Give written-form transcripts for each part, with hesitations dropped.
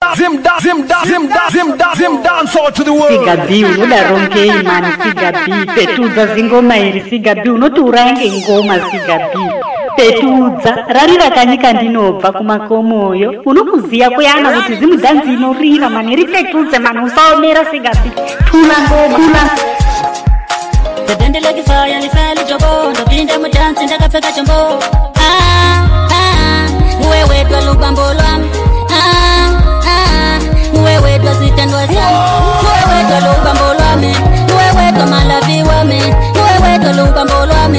Zim dance all to the world. Sigabi unodaronkei mani Sigabi petudza zingoma iri Sigabi unotiurange ngoma Sigabi petudza rarira kanyika ndinobva kumakomoyo unokuziya kuyana kuti zimudhanzi inorira mani ripetudze mani usaomera Sigabi tuna ngoma Tendeleki fire lifeli jobo ndopinde mudansi ndakapfeka chombo wewe dwa lubambo lwami wewe dwa zitendwa zangu wewe dwa lubambo lwami wewe dwa malavi wami wewe dwa lubambo lwami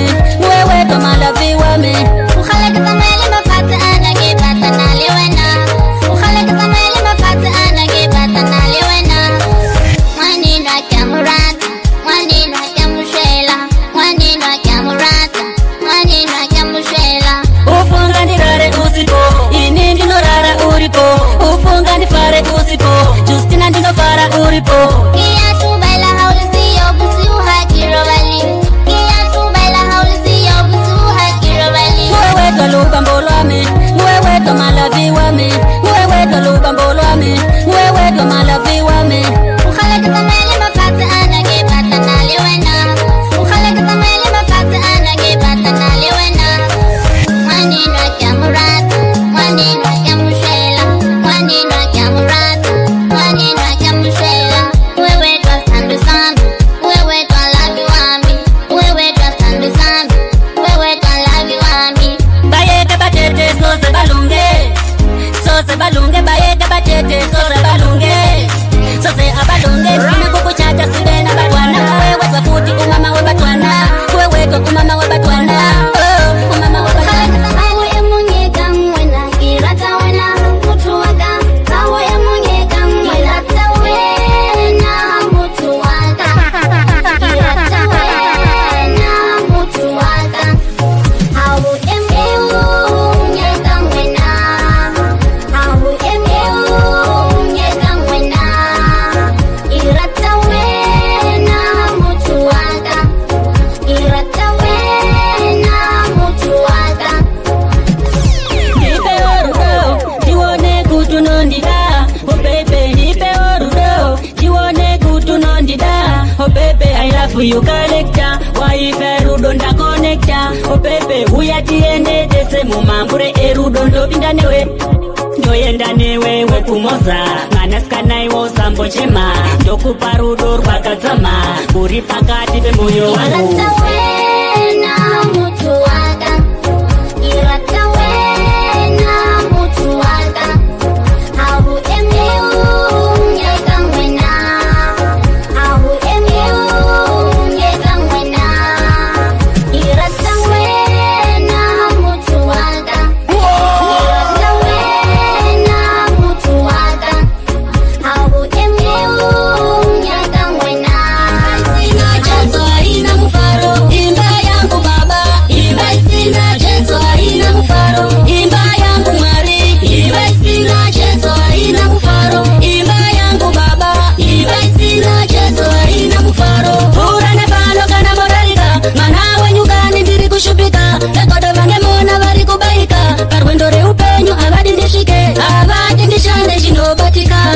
wewe dwa malavi wami ukhaleka zameli mafata ana gebata naliwena ukhaleka zameli mafata ana gebata naliwena mwanina kamurata mwanina kamushela mwanina kamurata mwanina kamushela ufunga ndirare usipo ini ndinorara uripo ufunga ndifare usipo Justina ndinofara uripo Kia tubaila haulisiyo busi uhakiro bali Kia tubaila haulisiyo busi uhakiro bali Mwewe dwa lubambo lwami Mwewe dwa malavi wami Mwewe dwa lubambo lwami Mwewe dwa malavi wami Ukhaleka zameli mafata ana gebata naliwena Ukhaleka zameli mafata ana gebata naliwena Mwanina kamurata Mwanina kamushela Mwanina kamurata Mwanina kamushela Wewe dwa sandu sandu Wewe dwa lavi wami Wewe dwa sandu sandu Wewe dwa lavi wami Bayeke batete sose balunge Sose balunge bayeke batete sose balunge Sose abalunge Kina kukuchata sidena batwana Wewe dwa futi umama we batwana Wewe dwa umama we batwana Umama we batwana You collector, why ferudo nda connector. Oh pepe, uya tiende dese mumambure erudo ndo binda newe. Ndoyenda newe wekumoza, nganaska naiwo sambo chema. Ndokupa rudo rwakadzama, uri pakati pemoyo wangu.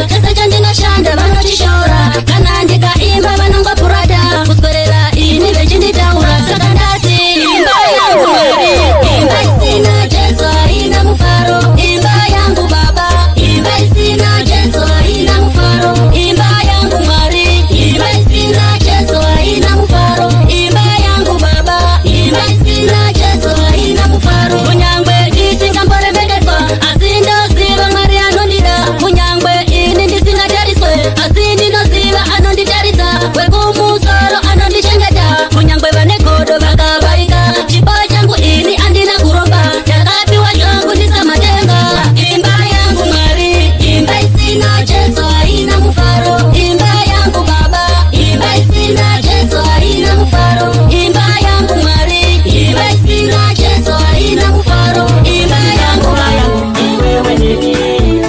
Kesa chandina shanda vanotishora kana ndikaimba vanonga purada kuswerera ini vechinditaura saka ndati imba yangu Mwari imba isina Jesu haina mufaro imba yangu Baba imba isina Jesu haina mufaro imba yangu Mwari imba isina Jesu haina mufaro imba yangu Baba imba isina Jesu haina mufaro munyangwe ndisingamboremekedzwa asi ndoziva Mwari anondida munyangwe asi ndinoziva anonditarisa wekumusoro anondichengeta munyangwe vane godo vakabaika chipo changu ini andina kuromba ndakapiwa zvangu ndisamatenga imba yangu Mwari imba isina Jesu haina mufaro imba yangu Baba imba isina Jesu haina mufaro imba yangu Mwari imba isina Jesu haina mufaro imba yangu iwewe nini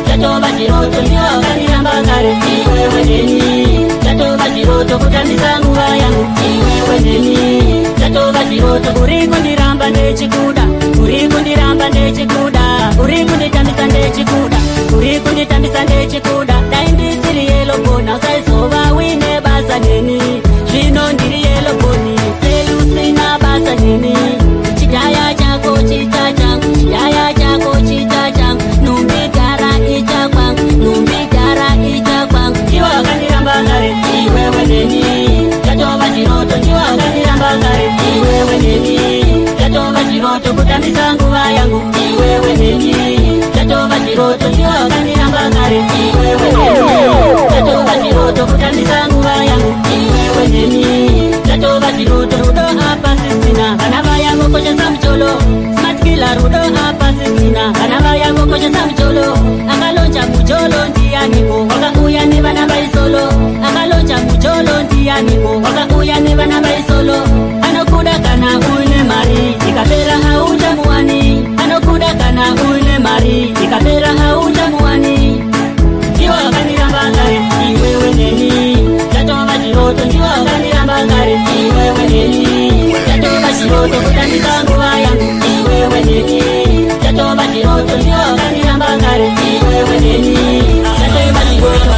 chatova chiroto ndiwakaniramba kare iwewe nini chatova chiroto kutambisa nguva yangu iwewe nini chatova chiroto uri kundiramba nechikuda uri kundiramba nechikuda uri kunditambisa ndechikuda, uri kunditambisa ndechikuda. Dai ndisiri yellow bone usaizova wine basa neni, zvino ndiri yellow bone seusina basa neni. Chidaya chako chichacha, chidaya chako chichacha, numbigara ichakwa, numbigara ichakwa. Iwe wakandiramba kare, iwewe neni, chatova chiroto. Iwe wakandiramba kare, iwewe neni, chatova chiroto. Kutambisa nguva yangu, iwewe neni, chatova chiroto. Iwe wakandiramba kare, iwewe neni, chatova chiroto. Kutambisa nguva yangu, iwewe neni, chatova chiroto. Rudo apa sisina, kana vaya ngokoshesa mcholo, smart killer. Rudo apa sisina, kana vaya ngokoshesa mcholo. Akalonja mcholo ndiyaniko, wakauya nevana vaisolo. Akalonja mcholo ndiyaniko, wakauya nevana vaisolo. Anokuda kana une mari, ikapera haujamuwani. Anokuda kana une mari, ikapera haujamuwani. Iwe wakandiramba kare, iwewe neni, chatova chiroto. Iwe wakandiramba kare, iwewe neni, chatova chiroto. Kutambisa nguva yangu, iwewe neni, chatova chiroto. Iwe wakandiramba kare, iwewe neni, chatova chiroto.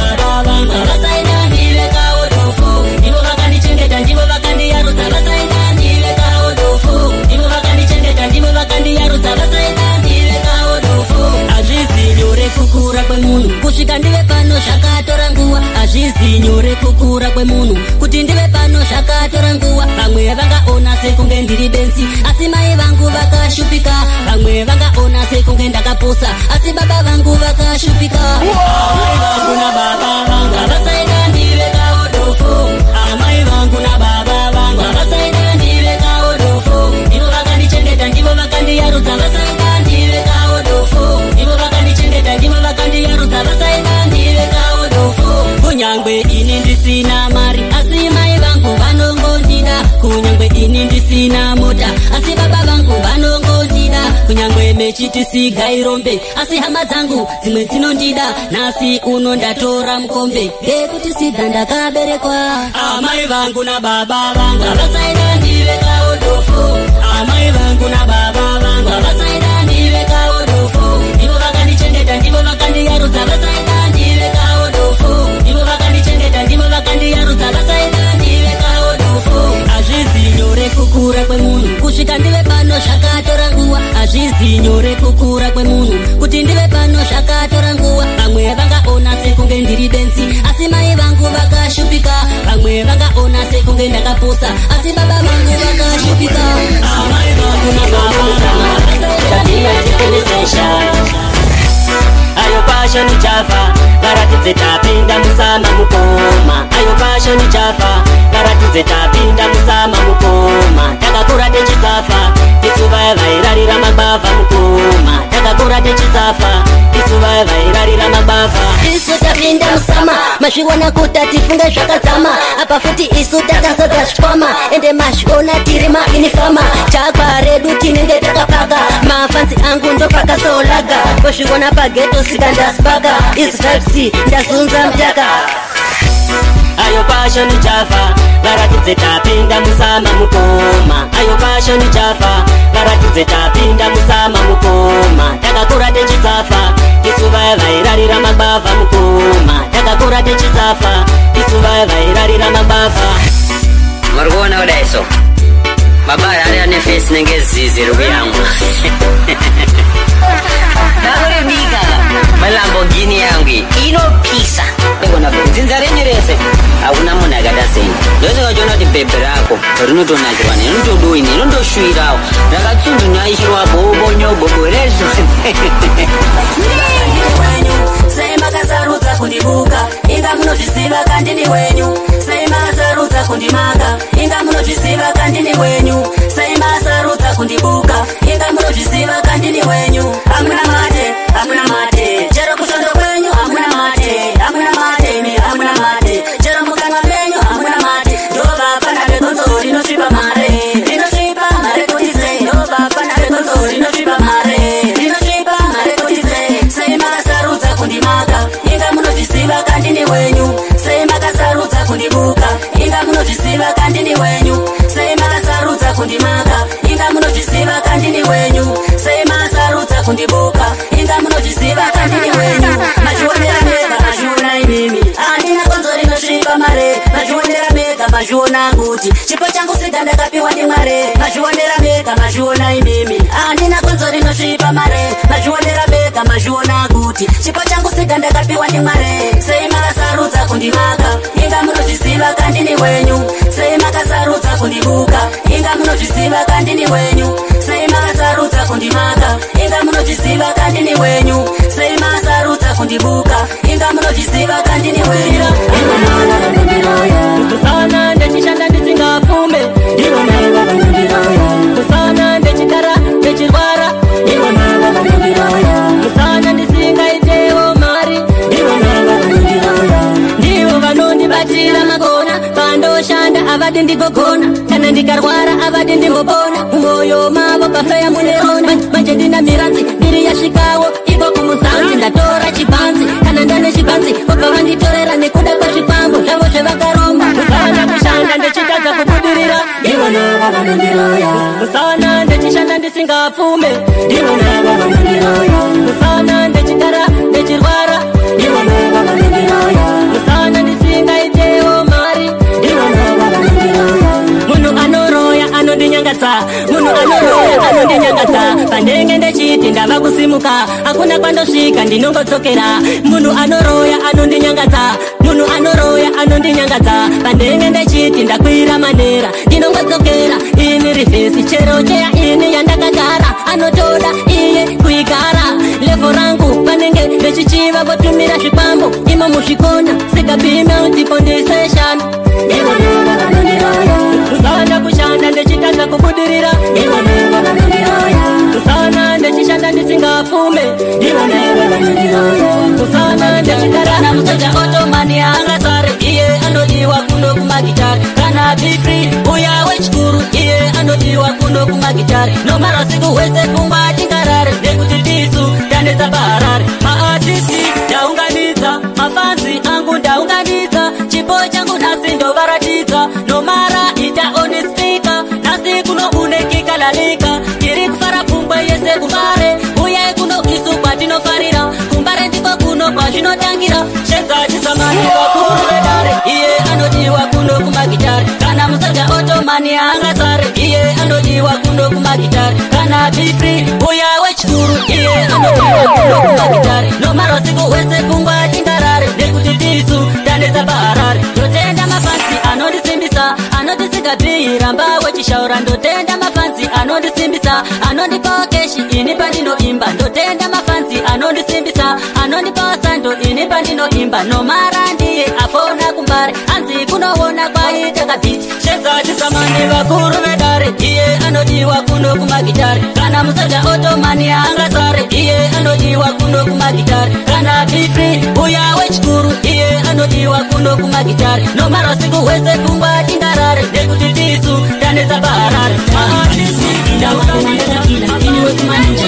Vasaida ndile kaodofu, ivo vakandichengeta ndivo vakandiyarudza. Vasaida ndile kaodofu, ivo vakandichengeta ndivo vakandiyarudza. Vasaida ndile kaodofu. Hazvizi nyore kukura kwemunhu, kusvika ndive pano zvakatora nguva. Hazvizi nyore kukura kwemunhu, kuti ndive pano zvakatora nguva. Vamwe vangaona sekunge ndiri benzi, asi mai vangu vakashupika. Vamwe vangaona sekunge ndakaposa, asi baba vangu vakashupika. Amai vangu nababa vangu vasaida ndile kaodofu. Amai vangu nababa vangu vasaida ndile kaodofu. Ivo vakandichengeta ndivo vakandiyarudza. Vasaida ndile kaodofu. Ivo vakandichengeta ndivo vakandiyarudza. Vasaida ndile kaodofu. Kunyangwe ini ndisina mari, asi mai vangu vanongondida. Kunyangwe ini ndisina mota, asi baba vangu vanongondida. Kunyangwe mechiti sigairombe, asi hama dzangu dzimwe dzinondida. Nasi uno ndatora mukombe, ngekuti sidha ndakaberekwa. Amai vangu nababa vangu vasaida ndile kaodofu. Amai vangu nababa vangu vasaida ndile kaodofu. Ivo vakandichengeta ndivo vakandiyarudza. Vasaida ndile kaodofu. Ivo vakandichengeta ndivo vakandiyarudza. Vasaida ndile kaodofu. Hazvizi nyore kukura kwemunhu, kusvika ndive pano zvakatora nguva. Hazvizi nyore kukura kwemunhu, kuti ndive pano zvakatora nguva. Vamwe vangaona sekunge ndiri benzi, asi mai vangu vakashupika. Vamwe vangaona sekunge ndakaposa, asi baba vangu vakashupika. Amai vangu nababa ayo pasho ni chafa, ngaratidze tapinda musama mukoma. Ayo pasho ni chafa, ngaratidze tapinda musama mukoma. Takakura techisafa, tisuva vairarira mabava mukoma. Takakura techisafa, tisuva vairarira mabava. Isu tapinda musama, mazviona kuti tifunge zvakadzama. Apa futi isu takazadza zvikwama, ende mazviona tiri mainifama. Chakwa redu tinenge takapaka, mafanzi angu ndopakasolaga. Kozviona pageto sika ndasipaka, isu type C ndazunza mutaka. Ayo pasho ni chafa, ngaratidze tapinda musama mukoma. Ayo pasho ni chafa, ngaratidze tapinda musama mukoma. Takakura techisafa, tisuva vairarira mabava mukoma. Takakura techisafa, tisuva vairarira mabava. Marugona udaiso mabara ari ane face nenge zizi ruyangu. Nagore bigala Lamborghini yangu inopisa. Ngona nzinza renyerese akuna munhu akadaseni. Ndose wachona kuti bhebhe rako rinotonakirwa nerinotodoini rinotoshuirawo rakatsundunyaishirwa bobo nyobobo rezvo. Sei makasarudza kundibuka, inga munozviziva kandini wenyu. Sei makasarudza kundimaka, inga munozviziva kandini wenyu. Sei makasarudza kundibuka, inga munozviziva kandini wenyu. Amuna mate, amuna mate, chero kusondo kwenyu amuna mate, amuna mate, mi amuna mate, chero mukana penyu amuna mate. Ndova pana bekonzo rinosvipa mare, rinosvipa mare kuti sei. Ndova pana bekonzo rinosvipa mare, rinosvipa mazviona kuti chipo changu sika ndakapiwa ndiMwari. Mazvionera beka mazviona imimi handina gonzo rinosvipa mare. Mazvionera beka mazviona kuti chipo changu sika ndakapiwa ndiMwari. Sei makasarudza kundimaka inga munozviziva kandini wenyu. Sei makasarudza kundibuka inga munozviziva kandini wenyu. Sei makasarudza kundimaka inga munozviziva kandini wenyu. Sei makasarudza kundibuka inga munozviziva kandini wenyu. Kusana ndechishanda ndisingapfume kusana ndechigara ndechirwara kusana ndisingaitewo mari ndivo vanondibatira magona. Pandoshanda avadi ndigogona kana ndikarwara avadi ndimbopona. Mumwoyo mavo pafeya munerona manje ndina miranzi ndiri yasvikawo iko kumuzanzi. Ndatora chibanzi kana ndane chibanzi vobva vanditorera nekuda kwezvipambo zvavo zvevakaromba. Kusana kushanda ndechitadza kubudirira kusana ndechishanda ndisingapfume kusana ndechigara ndechirwara kusana ndisingaitewo mari. Munhu anoroya anondinyangadza, munhu anoroya anondinyangadza. Pandenge ndechiti ndava kusimuka hakuna kwandosvika ndinongodzokera. Munhu anoroya anondinyangadza, munhu anoroya anondinyangadza. Pandenge ndechiti ndakwira manera ndinongodzokera. Ini rivhesi chero cheya ini yandakagara anotoda iye kuigara. Levo rangu panenge ndechichiva votumira zvipambo imo muzvikona sikapime ndipondiseshana. Kusana kushanda ndechitadza kubudirira kusana ndechishanda ndisingapfume kusana ndechigara na musoja otomani angasare. Iye anodiwa kuno kumagitari kana be free uya wechikuru. Iye anodiwa kuno kumagitari nomara usiku wese pfungwa tingarare. Nekuti tisu tanetsa paharare maartisti ndaunganidza mafanzi angu ndaunganidza. Chipo changu nasi ndovaratidza nomara ita oni speaker nasi kuno unekika lalika. Tiri kufara pfungwa yese kumbare uye kuno isu kwatinofarira kumbare ndiko kuno kwazvinotangira. Shedzati zamani vakuru vedare iye anodiwa kuno kumagitari kana musoja otomani angasare. Iye anodiwa kuno kumagitari kana be free uya wechikuru. Iye anodiwa kuno kumagitari nomara usiku wese pfungwa tingarare. Nekuti tisu tanetsa paharare. Ndotenda mafansi anondisimbisa anondisingabhiyi ramba wechishaura. Ndotenda mafansi anondisimbisa anondipawo keshi ini pandinoimba. Ndotenda mafansi anondisimbisa anondipawo sando ini pandinoimba. Nomara ndiye afona kumbare hanzi kunoona kwaita kabhiti. Shedzati zamani vakuru vedare iye anodiwa kuno kumagitari kana musoja otomani angasare. Iye anodiwa kuno kumagitari kana be free uya wechikuru. Iye anodiwa kuno kumagitari nomara usiku wese pfungwa tingarare. Nekuti tisu tanetsa paharare maartisti ndaunganidza ini wekumanija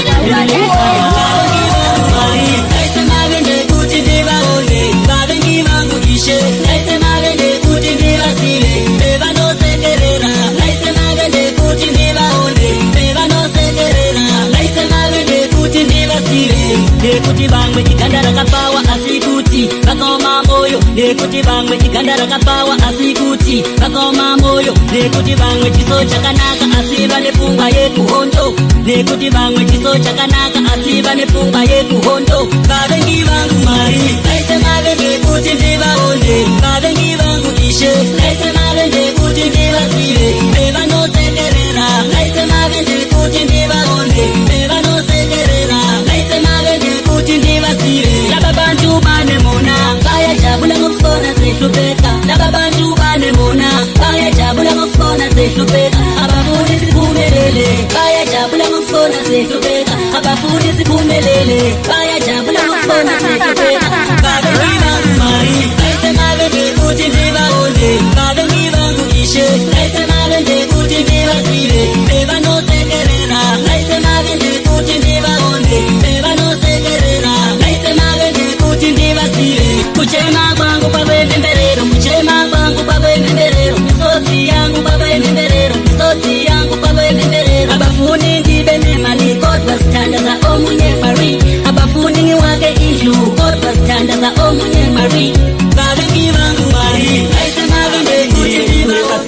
aisemave ndekuti ndivaone vavengi vangu ishe. Aisemave ndekuti ndivasive vevanosekerera. Aisemave ndekuti ndivaone vevanosekerera. Aisemave ndekuti ndivasive nekuti vamwe iganda rakapawa asi kuti vakaoma moyo. Nekuti vamwe iganda rakapawa asi kuti vakaoma moyo. Nekuti vamwe chiso chakanaka asi vane pfungwa yekuhondo. Nekuti vamwe chiso chakanaka asi vane pfungwa yekuhondo. Vavengi vangu Mwari aisemave ndekuti ndivaone. Vavengi vangu Ishe aisemave ndekuti ndivasive vevanosekerera. Aisemave ndekuti ndivaone vevanosekerera. Aisemave ndekuti ndivasive. Lababantu banemona bayajabula ngokufona sehlupeka. Lababantu banemona bayajabula ngokufona sehlupeka. Abafuni siphumelele bayajabula ngokufona sehlupeka. Abafuni siphumelele bayajabula ngokufona sehlupeka. Vavengi vangu Mwari aisemave ndekuti ndivaone. Vavengi vangu Ishe aisemave ndekuti ndivasive vevanosekerera. Aisemave ndekuti ndivaone vevanosekerera. Aisemave ndekuti ndivasive. Kuchema kwangu kwavemberero, kuchema kwangu kwavemberero. Misodzi yangu kwavemberero, misodzi yangu kwavemberero. Abafuni ndibe nemali kodwa sitandaza omunye Mwari. Abafuni ngiwake indlu kodwa sitandaza omunye Mwari. Vavengi vangu Mwari aisemave ndekuti ndivaone.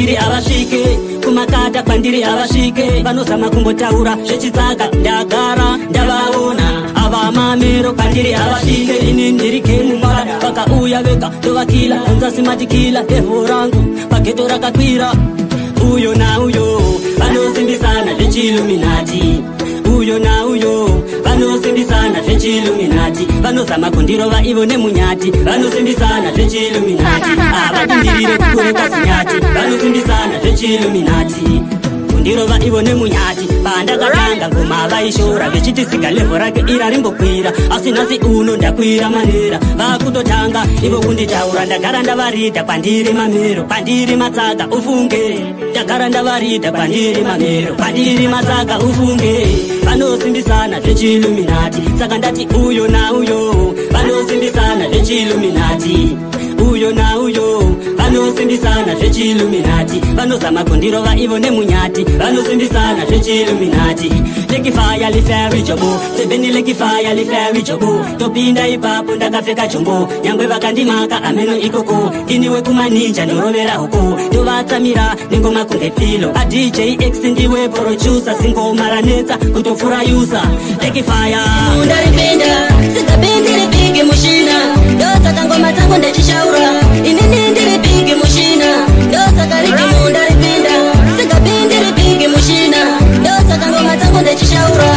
kwandiri havasvike, kumakata kwandiri havasvike. Vanozama kumbotaura zvechidzaka, ndagara ndavaona ava mamero kwandiri havasvike. Ini ndiri kemumara vakauya vega tovakila, unzasi matikila devho rangu pageto rakakwira. Uyo na uyo vanosimbisana zvechiluminati, uyo na uyo vanosimbisana zvechiluminati. Vanozama kundirova ivo nemunyati, vanosimbisana zvechiluminati. Avatindirire kukure kasinyati, vanosimbisana zvechiluminati. Kundirova ivo nemunyati, pandakatanga ngoma vaishora vechiti siga levo rake ira rimbokwira. Asi nhasi uno ndakwira manera, vakutotanga ivo kunditaura. Ndagara ndavarida kwandiri mamero, kwandiri matsaka ufunge. Ndagara ndavarida kwandiri mamero, kwandiri matsaka ufunge. Vanosimbisana zvechiluminati, saka ndati uyo na uyo vanosimbisana zvechiluminati. Uyo na uyo vanosimbisana zvechiluminati. Vanozama kundirova ivo nemunyati, vanosimbisana zvechiluminati. Lekifaya liferi jobo, sebeni lekifaya liferi jobo. Topinda ipapo ndakapfeka jombo, nyangwe vakandimaka ameno ikoko. Iniwe kumaninja norovera huko, tovatsamira nengoma kunge pilo. A DJ X ndiwe producer, singoma ranetsa kutofura yusa. Lekifaya Undaripenda, sikapindiri pigi mushina. Dosa kangoma tangu ndechishaura, inini ndiri pigi mushina. Dosa kariki mundaripenda, sikapindiri pigi mushina. Dosa kangoma tangu ndechishaura,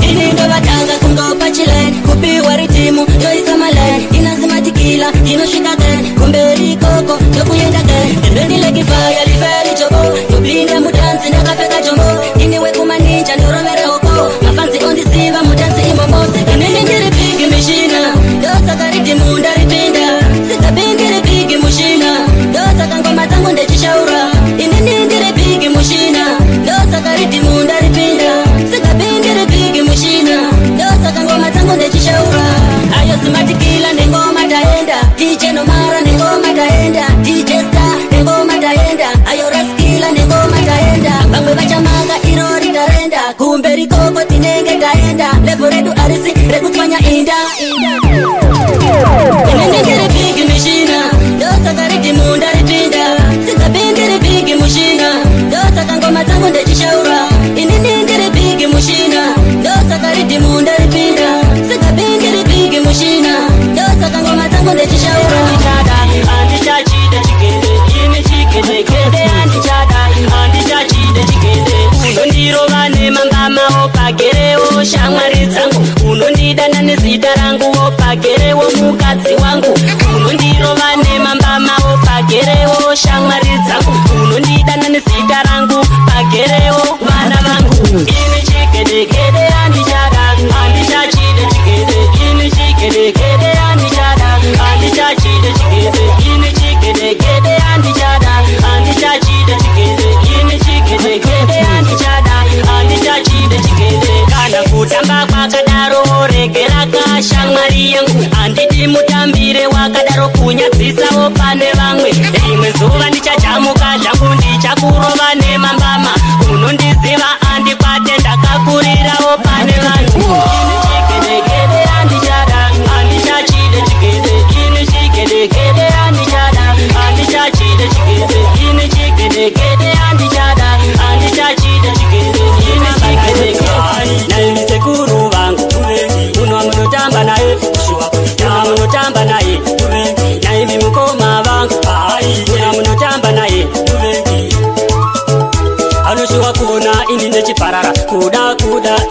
ini ndo vatanga kungopa chile. Kupiwa ritimu, yoisa male, inasimatikila, inoshika gen. Kumberi koko, tokuyenda gen. Endwendi lekifaya liferi jobo, topinde mudansi nakapeka jombo. Iniwe kumaninja noromere hoko, mafanzi ondisiva mudansi imomose. Inini ndiri pigi mushina, dosa kariki mundaripenda, sikapindiri pigi mushina. Dosa kangoma tangu ndechishaura, inini ndiri pigi mushina. Dosa kariki mundaripenda, sikapindiri pigi mushina. Dosa kangoma tangu ndechishaura. Ayo simatikila nengoma taenda, DJ Nomara nengoma taenda, DJ Star nengoma taenda, ayo raskila nengoma taenda. Bamwe bachamaga irori tarenda, kumberi koko tinenge taenda. Levo redu arisi rekutwanya inda. Inini ndiri pigi mushina, dosa kariki mundaripenda, sikapindiri pigi mushina. Dosa kangoma tangu ndechishaura, inini ndiri pigi mushina. Dosa kariki mundaripenda, sikapindiri pigi mushina. Dosa kangoma tangu ndechishaura. Andichachide chikende, ini chikende kende. Andichada, andichachide chikende. Unondirova nemangama opagerewo shamwari dzangu. Unondidana nezita rangu opagerewo mukadzi wangu. Unondirova nemambama opagerewo shamwari dzangu. Unondidana nezita rangu pagerewo vana vangu. Ini chikende kende andichada, andichachide chikende. Ini chikende kende andichada, andichachide chikende. Ini chikende kende andichada, andichachide chikende. Ini chikende kende andichada, andichachide chikende. Kana kutamba kwakadaro regera kashamwari yangu, andidi mutambire wakadaro kunyadzisawo pane vamwe. Rimwe zuva ndichachamuka zvangu ndichakurova nemambama. Unondiziva andikwate ndakakurirawo pane vanhu. Ini chikende kende andichada, andichachide chikende. Ini chikende kende andichada, andichachide chikende. Ini chikende kende andichada, andichachide chikende. Ini chikende kende. Naimi sekuru vangu, uno munotamba naye, uno munotamba naye. Naimi mukoma vangu, uno munotamba naye. Anoshuwa kuona ini nechiparara, kuda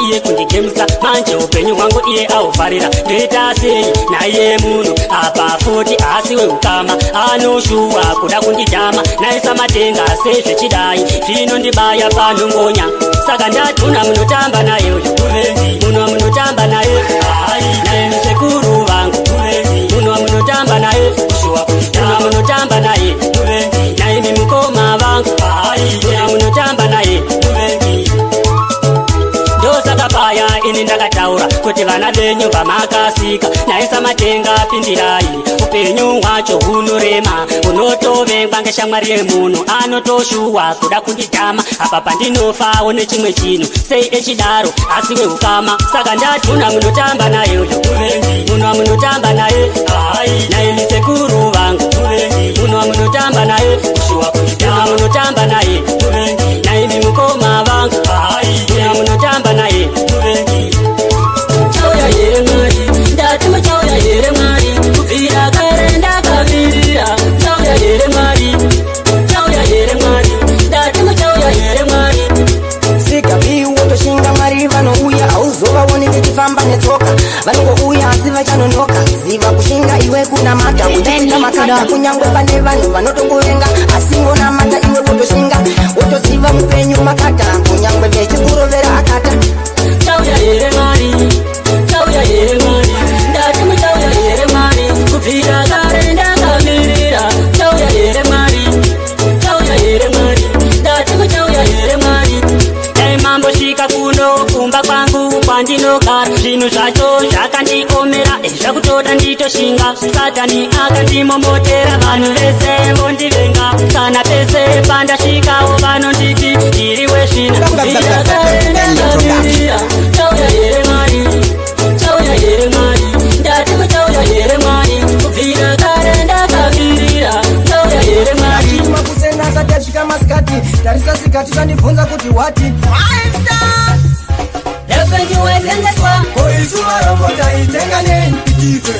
iye kundigemsa. Manje upenyu wangu iye aufarira, ndoita sei naye munhu apa futi asiwe ukama. Anoshuwa kuda kundijama, naisa matenga sezvechidai, zvinondibaya panhongonya. Saka ndati una munotamba naye uyu, munhu munotamba naye. Naye musekuru vangu, munhu munotamba naye. Munhu munotamba naye, naye mimukoma vangu, munhu munotamba naye. Ndosaka paya ini ndakataura kuti vana venyu vamakasika, naisa matenga pindirai. Upenyu hwacho hunorema, unotovengwa ngeshamwari yemunhu. Anotoshuwa kuda kunditama, apa pandinofawo nechimwe chinhu. Sei echidaro asiwe ukama. Saka ndati una munotamba naye uyu, munhu munotamba naye. Naye misekuru vangu, munhu munotamba naye. Munhu munotamba vachifamba netsoka vanongouya asi vachanonoka ziva kushinga iwe kuna mata uchaita makata kunyangwe pane vanhu vanotongovenga asi ngona mata iwe wotoshinga wotoziva mupenyu makata kunyangwe vechikurovera akata chauya here mari chauya here mari ndati muchauya here mari kubvira kare ndakamirira chauya here mari chauya here mari ndati muchauya here mari dai mambosvika kuno kumba kwangu kwandinogara zvinhu zvacho zvakandiomera zvakutoda nditoshinga satani akandimomotera vanhu vese vondivenga kana pese pandasvikawo vanonditi ndiriwe zvina kubvira kare ndakamirira chauya here mari chauya here mari ndati muchauya here mari kubvira kare ndakamirira chauya here mari makusena asati asvika masikati tarisa sikati tandibvunza kuti wati Lepenyuwetengeswa koizuva rombo taitenga nei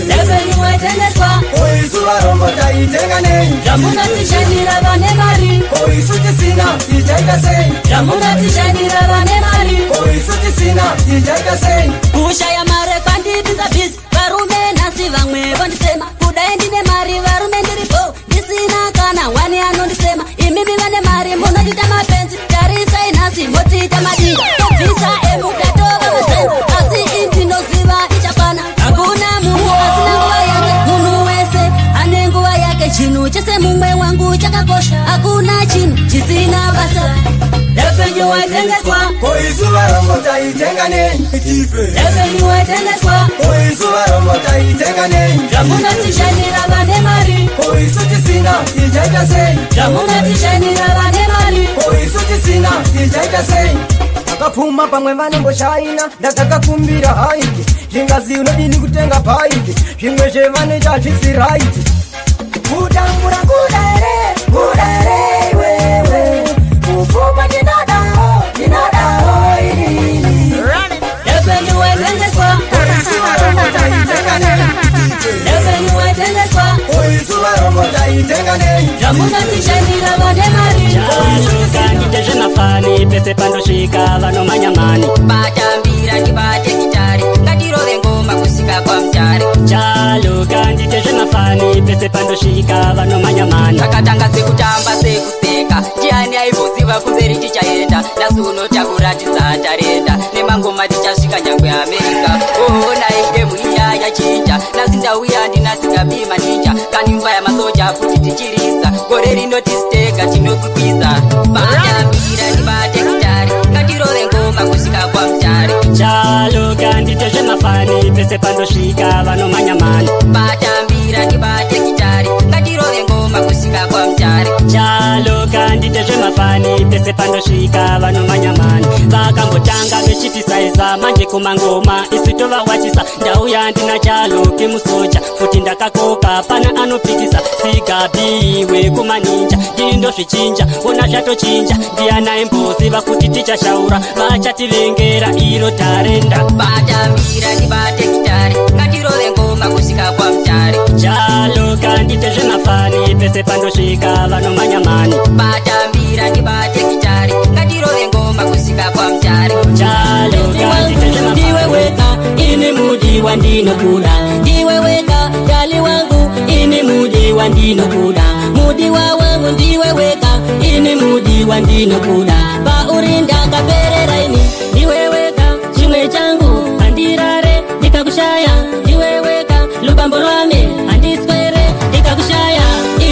Lepenyuwetengeswa koizuva rombo taitenga nei zvamunotishandira vane mari koisu tisina tichaita sei zvamunotishandira vane mari koisu tisina tichaita sei kushaya mare kwandipinza bhisi varume nhasi vamwe vondisema kudai ndine mari varume ndiripo ndisina kana wani anondisema imimi vane mari munotita mapenzi tarisai nhasi motiita madinga tobvisa emutatova muzenza asi indinoziva ichakwana hakuna munhu asina nguva yake munhu wese ane nguva yake chinhu chese mumwe wangu chakakosha hakuna chinhu chisina basa lepenyuwetengeswa koizuva rombo taitenga nei lepenyuwetengeswa koizuva rombo taitenga nei zvamunotishandira vane mari koisu tisina tichaita sei zvamunotishandira vane mari koisu tisina tichaita sei akapfuma pamwe vanongoshaina ndakakakumbira haiki zvingazi unodini kutenga paiki zvimwe zvevanoita hazvisiraiti kutambura kudaere iwewe kupfuma ndinodao irini lepenyuwetengeswa koizuva rombo taitenga nei lepenyuwetengeswa koizuva rombo taitenga nei zvamunotishandira vane mari kandite zvemafani pese pandosvika vanomanyamani batambira ndibate gitari ngatirove ngoma kusvika kwamutare chalo kandite zvemafani pese pandosvika vanomanyamani takatanga sekutamba sekuseka ndiani aivhoziva kumberi tichaenda nhasi unotakura tisatarenda nemangoma tichasvika nyangwe amerika oonai gemu iya yachinja nhasi ndauya ndinasikabima ninja kanimba yamasoja kuti tichirisa gore rinotistega tinokwikwisa batambira ndibate gitari ngatirove ngoma kusvika kwamutare chalo kandite zvemafani pese pandosvika vanomanyamani batambira ndibate gitari ngatirove ngoma kusvika kwamutare chalo kandite zvemafani pese pandosvika vanomanyamani vakambotanga vechitisaisa manje kumangoma isu tovawachisa ndauya ndina chalo kemusoja futi ndakakoka pana anopikisa sigabiwe kumaninja ndindozvichinja ona zvatochinja ndianaimboziva kuti tichashaura vachativengera iro tarenda batambira ndibate gitari ngatirove ngoma kusvika kwamutare chalo kandite zvemafani pese pandosvika vanomanyamani batambira ndibate gitari ngatirove ngoma kusvika kwamutare chalo kandite zvemafani ndiwe weka ini mudi wandinokuda ndiwe weka dali wangu ini mudi wandinokuda mudi wangu ndiwe weka ini mudi wandinokuda paurinda kaperera ini ndiwe weka chimwe changu handirare ndikakushaya ndiwe weka lubambo rwame handiswere ndikakushaya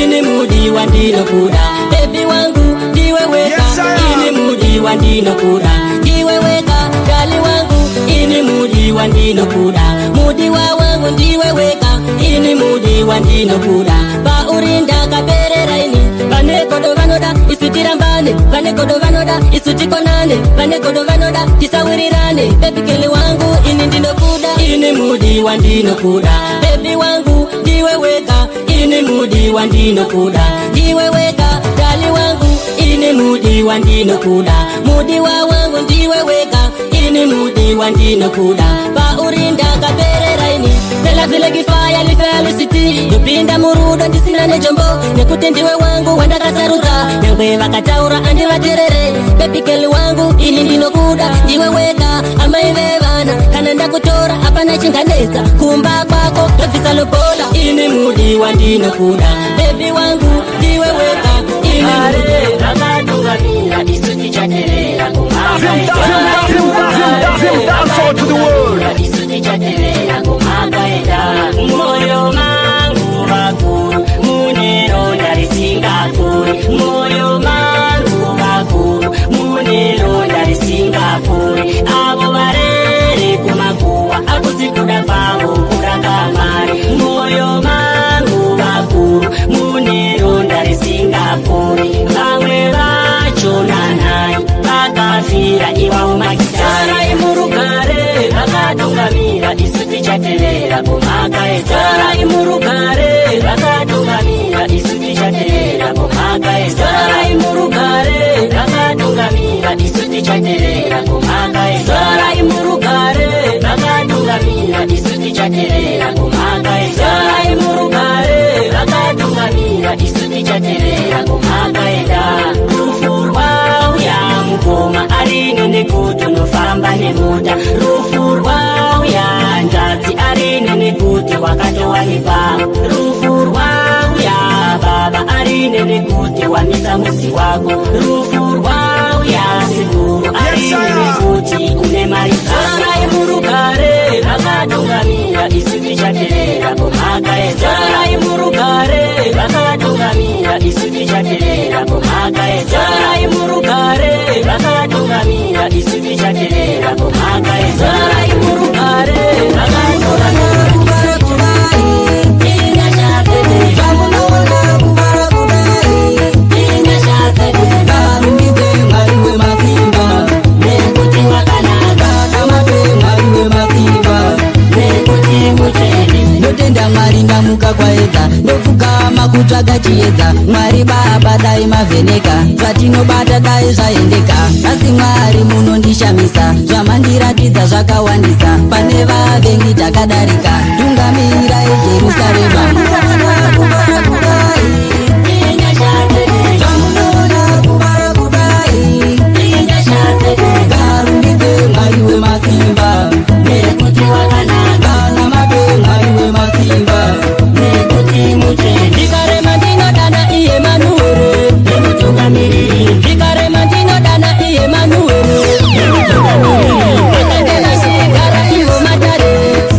ini mudi wandinokuda bebi wangu ndiwe weka ini mudi wandinokuda ndiwe weka dali wangu ini mudi wandinokuda mudi wangu ndiwe weka ini mudi wandinokuda paurinda kaperera ini vanegodo vanoda isu tirambane vanegodo vanoda isu tikonane vanegodo vanoda tisawirirane bebikeli wangu ini ndinokuda ini mudi wandinokuda bebi wangu ndiwe weka ini mudi wandinokuda ndiwe weka dali wangu ini mudi wandinokuda mudi wangu ndiwe weka ini mudi wandinokuda paurinda kaperera ini pela vile kifaya lifealisiti yopinda murudo ndisina nejombo nekuti ndiwe wangu wandakasarudza nyangwe vakataura andivaterere bebikeli wangu ini ndinokuda ndiwe weka amaivevana kana ndakutora ndanetsa kumba kwako tobvisa lobola ini mudi wandinokuda bebi wangu ndiwe wega ini vakatungamira isu tichaterera isu tichaterera kumakaenda moyo mangu vakuru mune ronda risingapuri moyo mangu vakuru mune ronda risingapuri avo varere kumakuwa akusikuda kwavo kurakamari moyo mangu vakuru mune ronda risingapuri vamwe vachonanai vakafira iwavo makitarai murugare vakatungamira isu tichaterera kumakaesarai murugare vakatungamira isu tichaterera kumakaesarai murugare vakatungamira isu tichaterera kumakaesarai murugare vakatungamira isu tichaterera kumakaesarai murugare vakatungamira isu tichaterera kumakaenda rufu rwauya mukoma arino nekuti unofamba nemuda rufu rwauya nzadzi arino nekuti wakatowanikwa rufu rwauya baba arino nekuti wamisa muzi wako rufu rwauya sikuru arino nekuti une mari sarai murugare vakatungamira isu tichaterera kumakaesarai murugare vakatungamira isu tichaterera kumakaesarai murugare vakatungamira isu tichaterera kumakaesarai murugare vakatungamira ndotenda mwari ndamuka kwaedza ndopfugama kutsvaga chiedza mwari baba dai mavheneka zvatinobata dai zvaendeka asi mwari munondishamisa zvamandiratidza zvakawandisa pane vavengi takadarika tungamira ejerusarema garumbidze mwari wemasimba nekuti wakanaka mwari wemasimba nekuti mucheni ndikarema ndinodana iye manuwere nemutungamiriri ndikarema ndinodana iye manuwere nemutungamiriri vakange vandigara ivo matare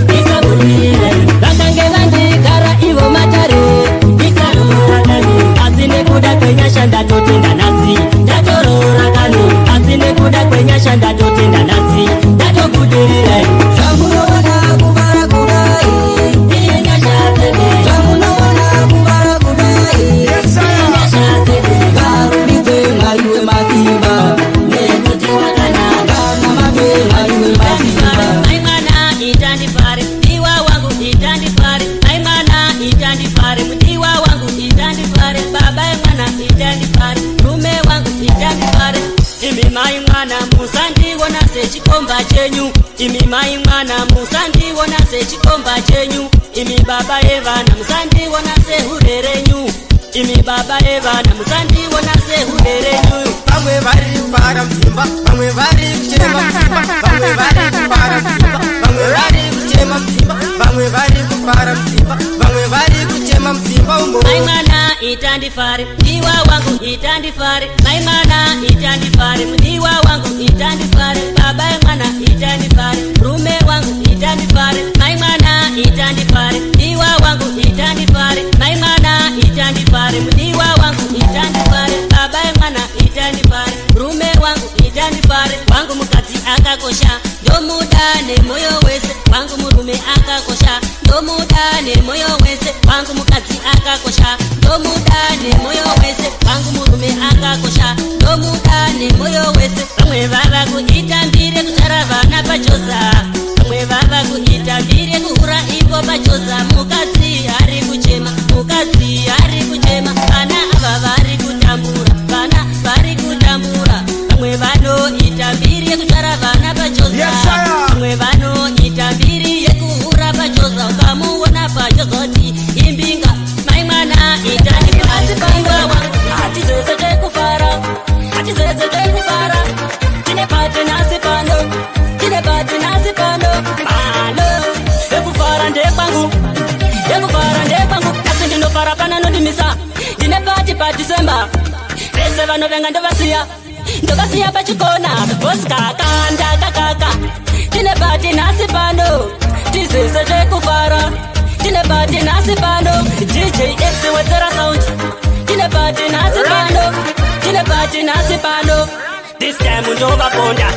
ndikaburire vakange vandigara ivo matare ndikarorakani asi nekuda kwenyasha ndatotenda nhasi ndatorora kano asi nekuda kwenyasha ndatotenda nhasi ndatobudirira zvamunoona kuvara kudai zvamunoona kuvara kudai garumbidze mwari wemasimba nekuti wakanaka namake mwari wemasimba aimana itandipare diwa wangu itandipare aimana itandipare mudiwa wangu itandipare baba emwana itandipare rume wangu itandipare imi mai mwana musandiona sechikomba chenyu imi mai mwana musandiona sechikomba chenyu imi baba evana musandiona sehurerenyu imi baba evana musandiona sehurerenyu vamwe vari kupara mzimba vamwe vari kuchema mzimba vamwe vari kupara mzimba vamwe vari kuchema mzimba vamwe vari kupara mzimba vamwe vari kuchema mzimba umo maimana itandifare diwa wangu itandifare maimana itandifare mudiwa wangu itandifare baba emwana itandifare rume wangu itandifare maimana itandifare diwa wangu itandifare maimana itandifare mudiwa wangu itandifare baba emwana itandifare rume wangu itandifare wangu mukadzi akakosha ndomuda nemoyo wese wangu murume akakosha ndomuda nemoyo wese wangu mukadzi akakosha ndomuda nemoyo wese wangu murume akakosha ndomuda nemoyo wese vamwe vava kuita mbire kutara vana pachoza vamwe vava kuita mbire kuhura ipo pachoza mukadzi ari kuchema mukadzi ari kuchema vana ava vari kutambura vana vari kutambura vamwe vanoita mbiri yekutara vana pachoza vamwe vanoita mbiri yekuhura pachoza ukamuona pachozoti imbinga maimwana itaniaiwa hatizeze tekufara tine pati nasi pano tine pati vese vanovenga ndovasiya pachikona vosikakanda kakaka tine bati nhasi pano tizese zvekufara tine bati nhasi pano DJX wedzera sound tine bati nhasi pano this time ndovaponda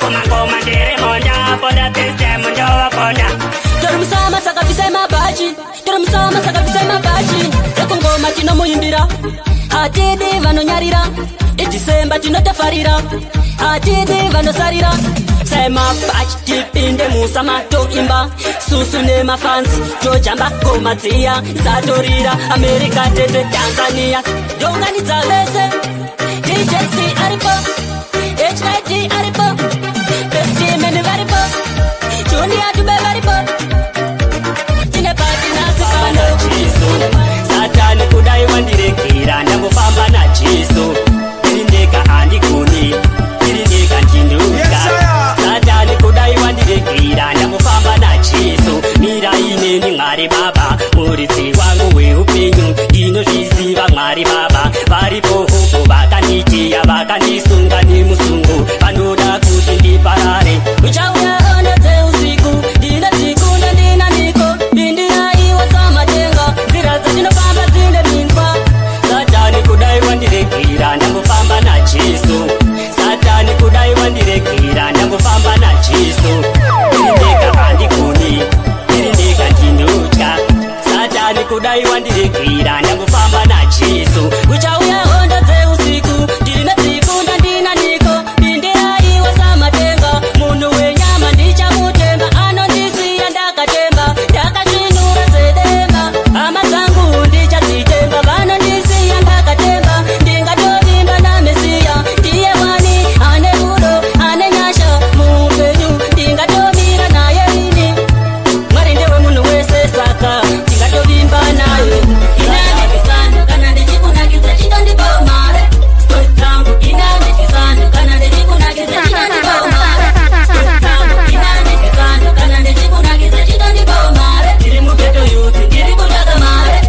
komangoma nderemonda ponda this time ndovaponda tori musama saka bvisai mabachi rekungoma tinomuimbira hatidi vanonyarira idhisemba tinotafarira hatidi vanosarira sai mabachi tipinde musama toimba susu nemafansi tojamba goma dziya zatorira america tete tanzania ndounganidza vese DJC aripo HID aripo Bestimeni varipo Junior Dube varipo tine bati nhasi pano satani kudai wandirekera ndangofamba najesu irindeka handikuni irindeka ndinduka satani kudai wandirekera ndangofamba najesu mira ineni mwari baba muridzi wangu weupenyu ndinozviziva mwari baba varipo huko vakanditiya vakandisunga nemusungu vanoda kuti ndiparare uchauya ono dzeusiku ndina dzikunda ndina niko bindira iwa samatenga nzira dzatinofamba dzine minzwa satani kudai wandirekera ndangofamba najesu satani kudai wandirekera ndangofamba najesu irindeka handikuni irindeka ndinotya satani kudai wandirekera ndangofamba najesu uchauya hondo dzeusiku ndina dzikunda ndina niko bindira iwa samatenga munhu wenyama ndichamutemba anondisiya ndakatemba ndakasvinura sedemba hama dzangu ndichadzitemba vanondisiya ndakatemba ndingatovimba namesiya ndiye mwani ane rudo ane nyasha muupenyu ndingatomira naye ini mwari ndewe munhu wese saka ndingatovimba naye inandikisano kana ndichikunakidza chitondipawo mare tangu inandikisano kana ndichikunakidza chitondipawo mare tangu inandikisano kana ndichikunakidza chitondipawo mare ndiri mugeto yuti ndiri kutsvaka mare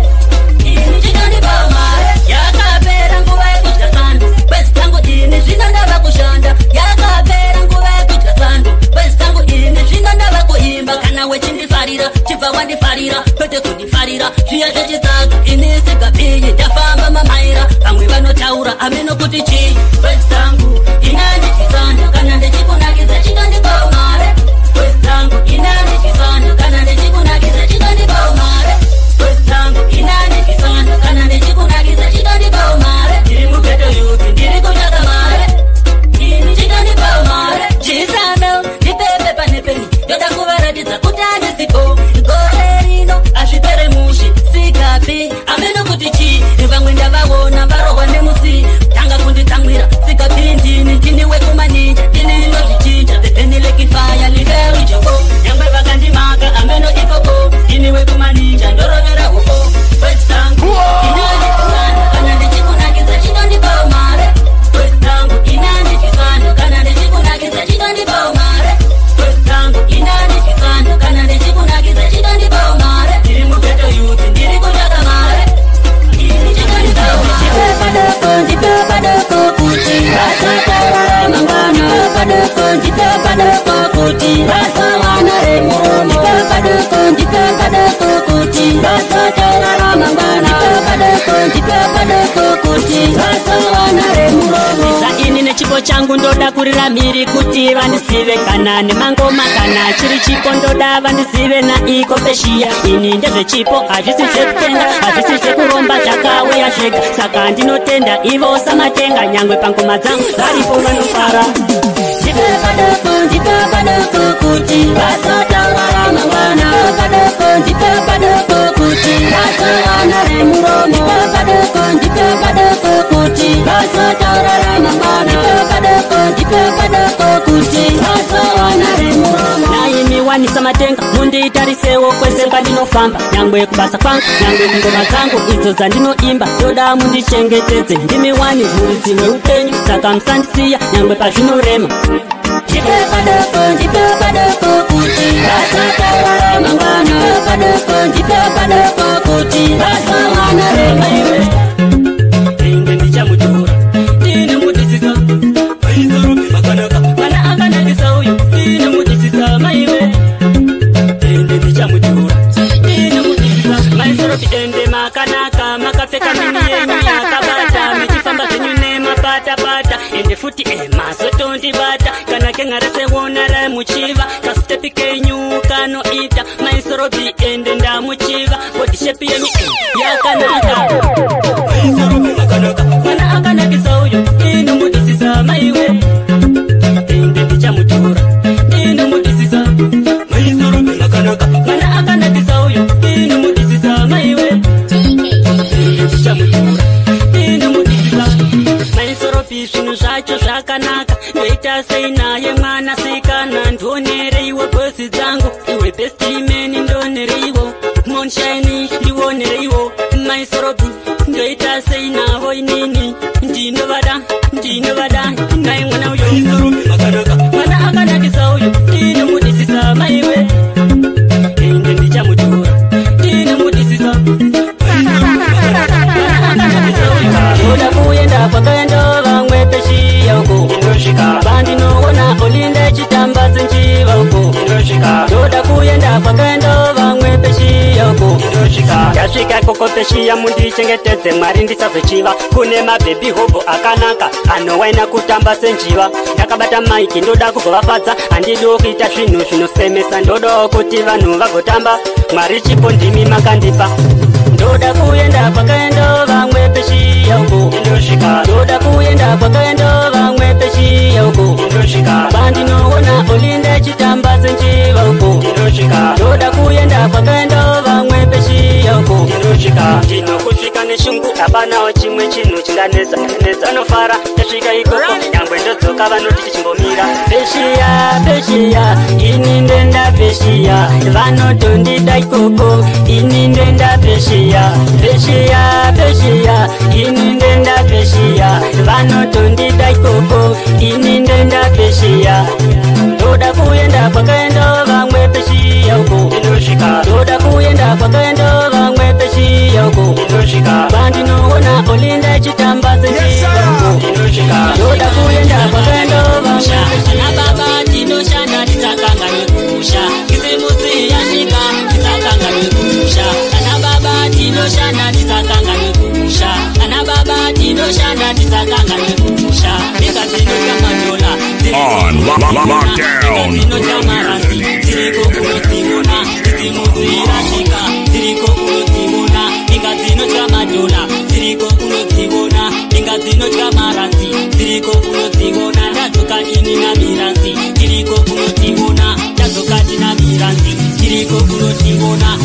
ini chitondipawo mare yakapera nguva yekudya sando kwezi tangu ini zvino ndava kushanda yakapera nguva yekudya sando kwezi tangu ini zvino ndava kuimba kana wechindifarira chibva wandifarira kwete kundifarira zviya zvechitsaka ini sigapiyi ndafamba mamaira vamwe vanotaura ameno kuti chii kwezi tangu inandikisando kana ndichikunakidza chitondipawo mare kwezi tangu inandikisando kana ndichikunakidza chitondipawo mare kwezi tangu inandikisando kana ndichikunakidza chitondipawo mare ndiri mugeto yuti ndiri kutsvaka mare ini chitondipawo mare chisano ndipepe pane penyu ndoda kuvaratidza kuti handisipo gore rino azvipere mushi sigapi ameno kuti chii vamwe ndavaona varohwa nemusi tanga kunditsamwira sigapi ndini ndini wekumaninja ndini inozvichinja thepenilekifaya liveuijoko nyangwe vakandimaka ameno ikoko ndini wekumaninja ndorovera huko kwezitangu inandikisano kana ndichikunakidza chitondipawo mare kwezitangu inandikisano kana ndichikunakidza chitondipawo mare kwezitangu inandikisano kana ndichikunakidza chitondipawo mare ndiri mugeto yuti ndiri kutsvaka mare ini chitondipawo ndipepadoko kuti vasakarara mangwana ndipepadoko kuti vasawana remuromo ndipepadoko kuti vasakarara mangwana ndipepadoko kuti vasawana remuromo ini nechipo changu ndoda kurira mhiri kuti vandisive kana nemangoma kana chiri chipo ndoda vandisive naiko peshiya ini ndezvechipo hazvisi zvekutenga hazvisi zvekuromba zvakauya zvega saka ndinotenda ivo samatenga nyangwe pangoma dzangu varipo vanofara ndipepadoko kuti vasatarara mangwana ndipepadoko kuti vasawana remuromo ndipepadoko kuti vasatarara mangwana ndipepadoko kuti vasawana remuromo naimi wanisa matenga munditarisewo kwese kwandinofamba nyangwe kubasa kwangu nyangwe kungoma dzangu idzo dzandinoimba ndoda mundichengetedze ndimi wani muridzi weupenyu saka musandisiya nyangwe pazvinorema ndipepadoko kuti vasatarara mangwana ndipepadoko kuti vasawana remuromo inge ndichamutora denga resewonere muchiva kastepi kenyu kanoita maisorobi ende ndamuchiva body shape yenyu yakanaka maisorobi yakanaka mana akanakisa uyo inomudisisa maiwe ende ndichamutora inomudisisa maisorobi yakanaka mana akanakisa uyo inomudisisa maiwe ende ndichamutora inomudisisa maisorobi zvinhu zvacho zvakanaka ndoita sei naye mwana sikana ndonereiwo bhosi dzangu iwe best man ndonereiwo monshine ndionereiwo maisorobi ndoita sei navo inini ndinovada naye mwana uyo mwana akanakisa uyo ndinomudisisa maiwe ende ndichamutora ndinomudisisa oda kuenda kwakaenda vamwe peshiya uko bandinoona olinde chitamba senjiva uko oda kuenda kwakaenda vamwe peshiya uko tasvika koko peshiya mundichengetedze mwari ndisazochiva kune mabhebhi hobho akanaka anowaina kutamba senjiva ndakabata maiki ndoda kugovafadza handido kuita zvinhu zvinosemesa ndodawo kuti vanhu vagotamba mwari chipo ndimi makandipa ndoda kuenda kwakaenda vamwe peshiya uko ndoda kuenda kwakaenda vamwe peshiya uko bandinoona olinde chitamba senjiva uko ndoda kuenda kwakaenda vamwe peshiya uko ndinokusvika neshungu hapanawo chimwe chinhu chinganetsa vanofara tasvika ikoko nyangwe ndodzoka vanoti tichimbomira peshiya ini ndenda peshiya vanotondida ikoko ini ndenda peshiya ini ndenda peshiya vanotondida ikoko ini ndenda peshiya ndoda kuenda kwakaenda vamwe peshiya uko ndoda kuenda kwakaenda vamwe peshiya uko bandinoona olinda chitamba senjiva uko ndoda kuenda kwakaenda vamwe ana baba tinoshanda tisakanga nekusha kisimusi yashika tisakanga nekusha ana baba tinoshanda tisakanga nekusha ana baba tinoshanda tisakanga nekusha ndikazinoka madola lockdown. ziriko kunodzimona kisimusi yashika ziriko kunodzimona ndingadzinotya madola ziriko kunodzimona ndingadzinotya maranzi ziriko kunodzimona ndadzoka ini namiranzi ziriko kunodzimona ndadzoka tina miranzi ziriko kunodzimona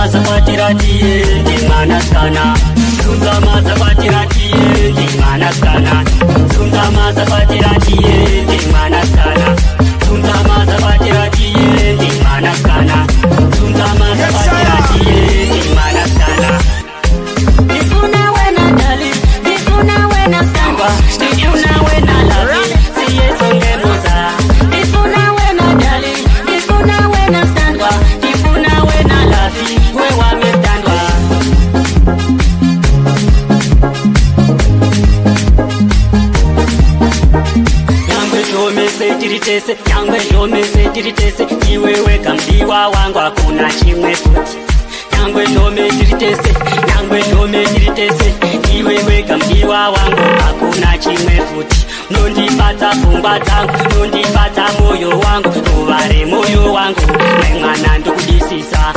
Masakwatira tiye ndimanaskana sunza masakwatira tiye ndimanaskana sunza masakwatira tiye ndimanaskana sunza masakwatira tiye ndimanaskana sunza masakwatira tiye ndimanaskana Difuna wena dali difuna wena skamba difuna wena lavi siye songe moza difuna wena dali difuna wena skamba difuna wena lavi nyangwe zvomese tiri tese iwewe kambiwa wangu hakuna chimwe futi nyangwe zvome tiri tese iwewe kambiwa wangu hakuna chimwe futi nondipatsa pfungwa dzangu nondipatsa moyo wangu ruva remoyo wangu mai mwana ndokudisisa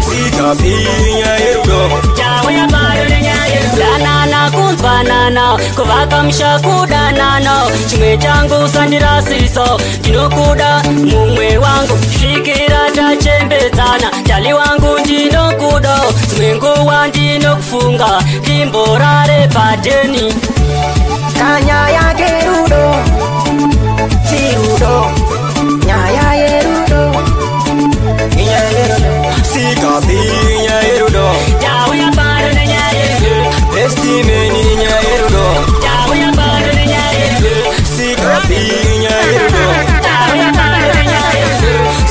Sikapinya erudo Jawaya barenya danana kunzvanana kuvakamsha kudanana chimwe changu sandirasiso ndinokuda mumwe wangu svikira tachembedzana tali wangu ndinokuda dzimwe nguwa ndinokufunga ndimborare padheni kanyaya kerudo chirudo nyaya yerudo Sikapinya erudo Jawaya barenya Estimeni nya erudo Jawaya barenya Sikapinya erudo Jawaya barenya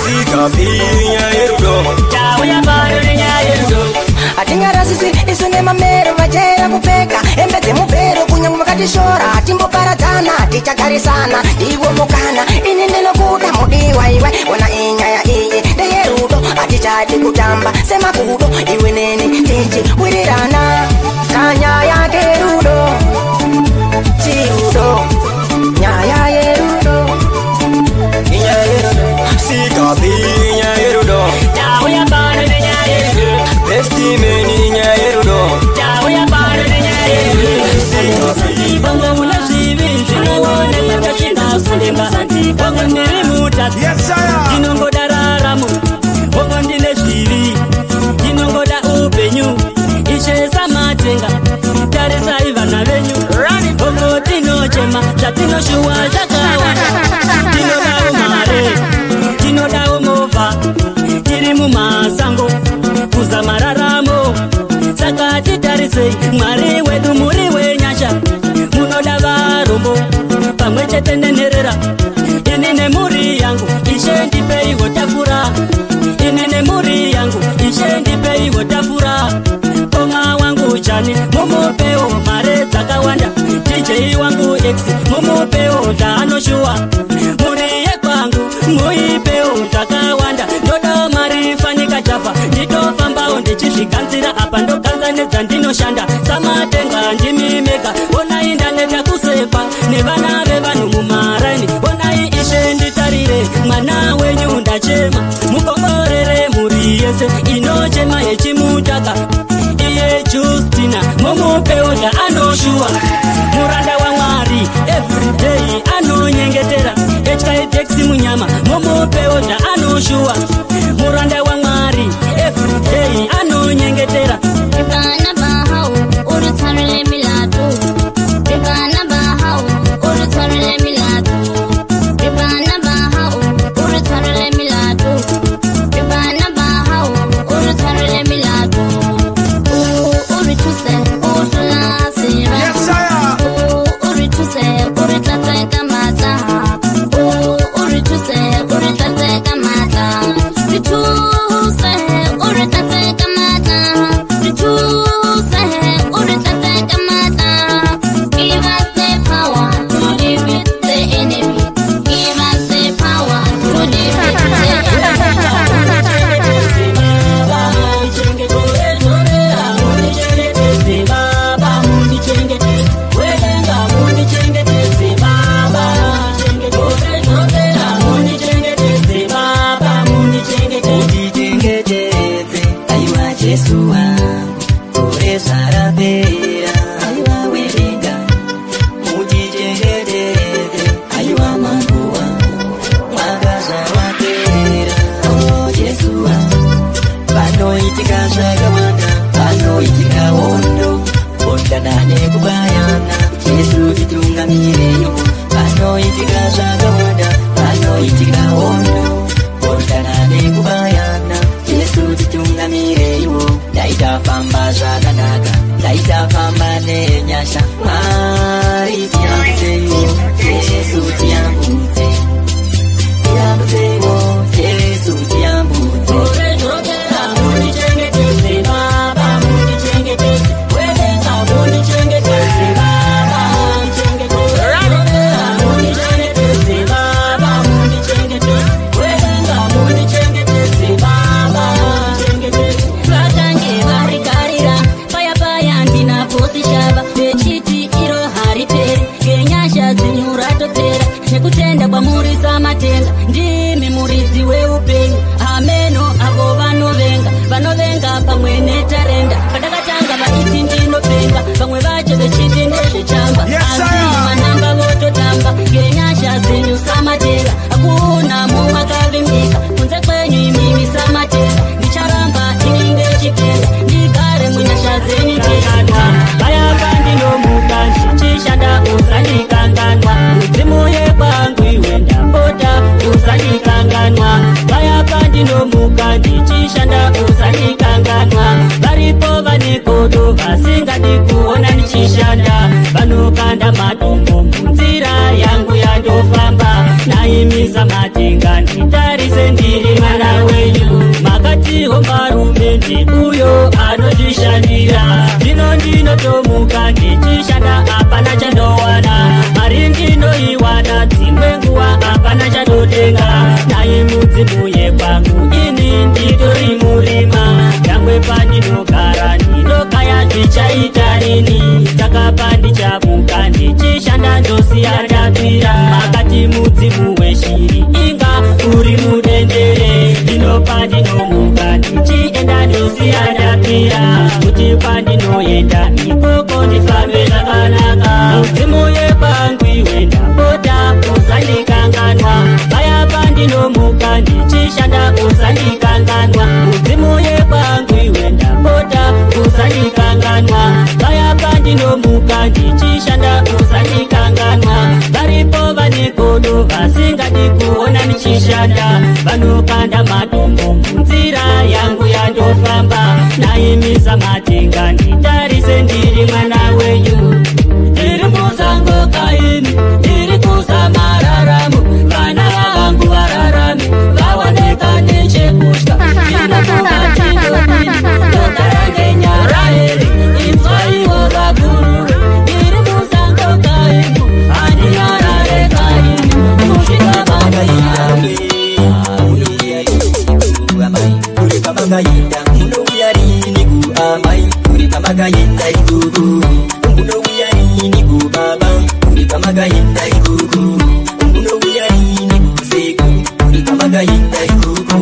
Sikapinya erudo Jawaya barenya atingarasisi isu nemamero vachera kupfeka hembe dzemupero kunyange makatishora timboparadzana tichagarisana ivo mukana ini ndinokuda mudiwa iwe ona inyaya iyi ndeyerudo atichadi kutamba semakudo iwe neni tichiwirirana kanyaya kerudo chirudo nyaya yerudo Sikapinya erudo Jawaya barenya Estimeni nya erudo Jawaya barenya Bongo muna zvivi zvinoonekwa tachida kulemba bongo ndiri mutadzi Yes, sir. ndinongoda raramo bongo ndine zvivi ndinongoda upenyu ishe samatenga tarisai vana venyu bongo tinochema zvatinoshuwa zvakawanda tinodawo mare tinodawo movha tiri mumasango kuzama raramo saka titarisei mwari wedu muri wenyasha munoda varombo pamwe chete nenherera ini nemhuri yangu ishe ndipeiwo tafura ini nemhuri yangu ishe ndipeiwo tafura koma wangu chani mumupewo mare dzakawanda dj wangu x mumupewo zvaanoshuwa muri yekwangu muipewo zvakawanda ndoda mari fanika chafa nditofambawo ndichizviganzira apa ndoganzanedza ndinoshanda samatenga ndimimeka onai ndaneta kusekwa nevana vevanhu mumaraini onai ishe nditarire mwana wenyu ndachema mukomborere mhuri yese inochema yechimutaka iye justina mumupewo zvaanoshuwa muranda wamwari everyday anonyengetera htiteksi munyama mumupewo zvaanoshuwa muranda wamwari everyday anonyengetera Bana bahau uri tsarile milatu Bana bahau uri tsarile milatu Bana bahau uri tsarile milatu Bana bahau uri tsarile milatu uri tuse usula sira Yes, sir. uri tuse uri tata mata uri tuse uri tata mata bituse uri tata mata bituse uri tata mata give us the power to defeat the enemy give us the power to defeat the Yesu wangu urezarapera aiwa werenga mujichengetedze aiwa mangu wangu mwakazarapera Yesu wangu panoitika zvakawanda panoitika hondo kondana nekubayana Yesu titungamireyo panoitika zvakawanda panoitika hondo kondana nekubayana Yesu titungamireyo ndaitafamba zvakanaka ndaitafamba nenyasha Mwari tiyambutseyo Yesu tiyambutse tiyambutseyo Yesu tiyambutse vakange varigarira paya paya ndinaposishava vechiti iro hariperi ngenyasha dzenyu ratopera uyo anozvishandira. Zvino ndinotomuka ndichishanda apana chandowana, mari ndinoiwana dzimwe nguva apana chandotenga. Naye mudzimu yekwangu ini nditori murima, nyangwe pandinogara ndinokaya zvichaita rini. Saka pandichamuka ndichishanda ndosiya ndapira. Makati mudzimu weshiri inga uri mudendere, ndino pandinomuka ndichienda ndosiya ndapira. Kuti pandinoenda ikoko ndifambe zvakanaka. Mudzimu yekwangu iwe ndapota usandikanganwa, paya pandinomuka ndichishanda usandikanganwa. Mudzimu yekwangu iwe ndapota usandikanganwa, paya pandinomuka ndichishanda usandikanganwa. Varipo vanekodo vasingadi kuona ndichishanda, vanokanda matombo munzira yangu yandofamba. Naimisa matenga nditarise ndiri mwana wenyu, ndiri musango kaini, ndiri kusamararamu. Vana vangu vararame vaoneka nechekutya, ndinokukatindodini ndogara ngenyara here inzwaiwo vakurure. Ndiri musango kaini handiyarare kaini kusvika vangairame munouyarini kuamai kuri kamakaenda ikuku, munouyarini kubaba kuri kamakaenda ikuku, munouyarini kuseku kuri kamakaenda ikuku,